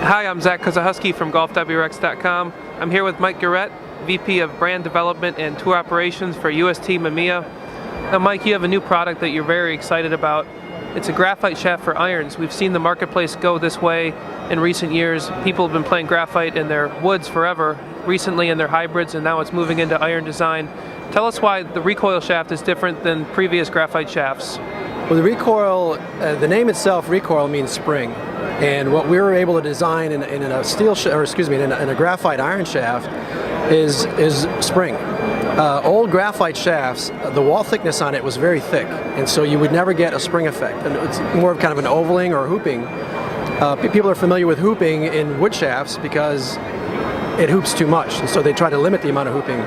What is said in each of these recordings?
Hi, I'm Zach Kozahusky from GolfWRX.com. I'm here with Mike Garrett, VP of Brand Development and Tour Operations for UST Mamiya. Now Mike, you have a new product that you're very excited about. It's a graphite shaft for irons. We've seen the marketplace go this way in recent years. People have been playing graphite in their woods forever, recently in their hybrids, and now it's moving into iron design. Tell us why the Recoil shaft is different than previous graphite shafts. Well, the Recoil, the name itself, Recoil, means spring. And what we were able to design in a in a graphite iron shaft is spring. Old graphite shafts, the wall thickness on it was very thick, and so you would never get a spring effect. And it's more of kind of an ovaling or hooping. People are familiar with hooping in wood shafts because it hoops too much, and so they try to limit the amount of hooping.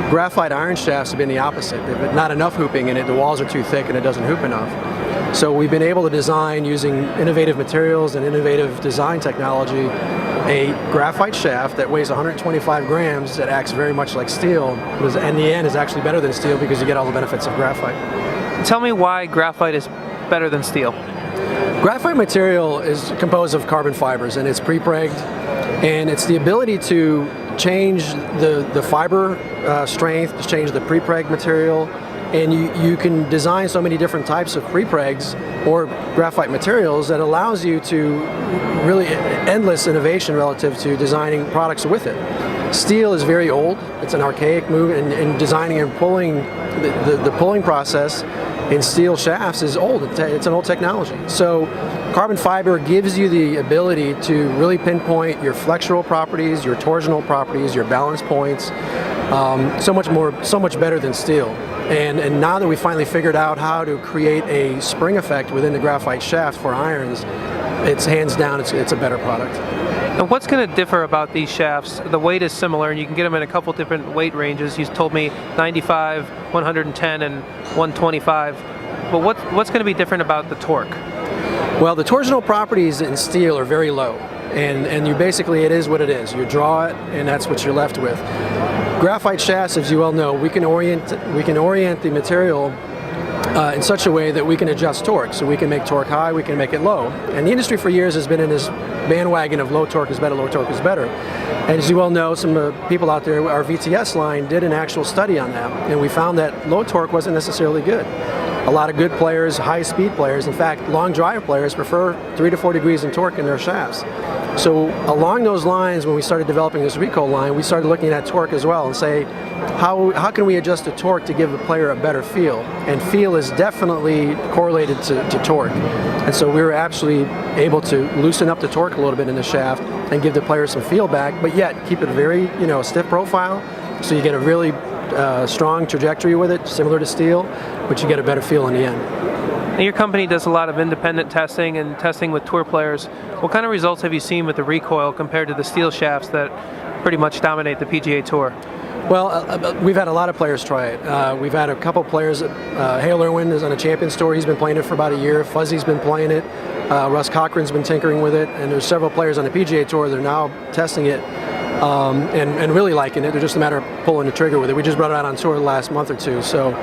Graphite iron shafts have been the opposite. They've not enough hooping in it, the walls are too thick and it doesn't hoop enough. So we've been able to design, using innovative materials and innovative design technology, a graphite shaft that weighs 125 grams that acts very much like steel, but in the end is actually better than steel because you get all the benefits of graphite. Tell me why graphite is better than steel. Graphite material is composed of carbon fibers, and it's pre-pregged, and it's the ability to change the fiber strength, to change the pre-preg material, and you can design so many different types of pre-pregs or graphite materials that allows you to really endless innovation relative to designing products with it. Steel is very old. It's an archaic move, and designing and pulling, the pulling process in steel shafts is old. It's an old technology. So carbon fiber gives you the ability to really pinpoint your flexural properties, your torsional properties, your balance points, so much better than steel. And now that we finally figured out how to create a spring effect within the graphite shaft for irons, it's hands down, it's a better product. And what's going to differ about these shafts? The weight is similar, and you can get them in a couple different weight ranges. You told me 95, 110, and 125. But what's going to be different about the torque? Well, the torsional properties in steel are very low, and you basically, it is what it is. You draw it, and that's what you're left with. Graphite shafts, as you well know, we can orient the material in such a way that we can adjust torque. So we can make torque high, we can make it low. And the industry for years has been in this bandwagon of low torque is better, low torque is better. And as you well know, some people out there, our VTS line did an actual study on that, and we found that low torque wasn't necessarily good. A lot of good players, high-speed players, in fact, long drive players prefer 3 to 4 degrees in torque in their shafts. So along those lines, when we started developing this Recoil line, we started looking at torque as well and say, how can we adjust the torque to give the player a better feel? And feel is definitely correlated to torque. And so we were actually able to loosen up the torque a little bit in the shaft and give the player some feel back, but yet keep it a very stiff profile, so you get a really strong trajectory with it, similar to steel, but you get a better feel in the end. Now, your company does a lot of independent testing and testing with tour players. What kind of results have you seen with the Recoil compared to the steel shafts that pretty much dominate the PGA Tour? Well, we've had a lot of players try it. We've had a couple players. Hale Irwin is on a Champions Tour. He's been playing it for about a year. Fuzzy's been playing it. Russ Cochran's been tinkering with it. And there's several players on the PGA Tour that are now testing it and really liking it. They're just a matter of pulling the trigger with it. We just brought it out on tour the last month or two. So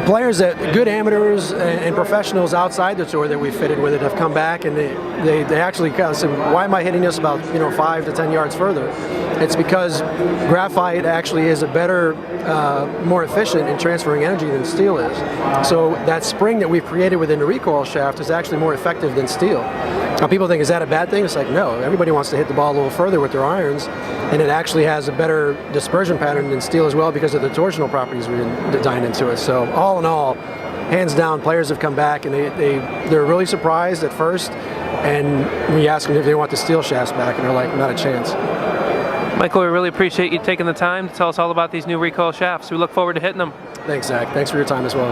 players, good amateurs and professionals outside the tour that we fitted with it have come back, and they actually kind of said, why am I hitting this about 5 to 10 yards further? It's because graphite actually is a better, more efficient in transferring energy than steel is. So that spring that we've created within the Recoil shaft is actually more effective than steel. Now people think, is that a bad thing? It's like, no, everybody wants to hit the ball a little further with their irons, and it actually has a better dispersion pattern than steel as well because of the torsional properties we designed into it. So all in all, hands down, players have come back and they're really surprised at first, and we ask them if they want the steel shafts back, and they're like, not a chance. Michael, we really appreciate you taking the time to tell us all about these new Recoil shafts. We look forward to hitting them. Thanks, Zach. Thanks for your time as well.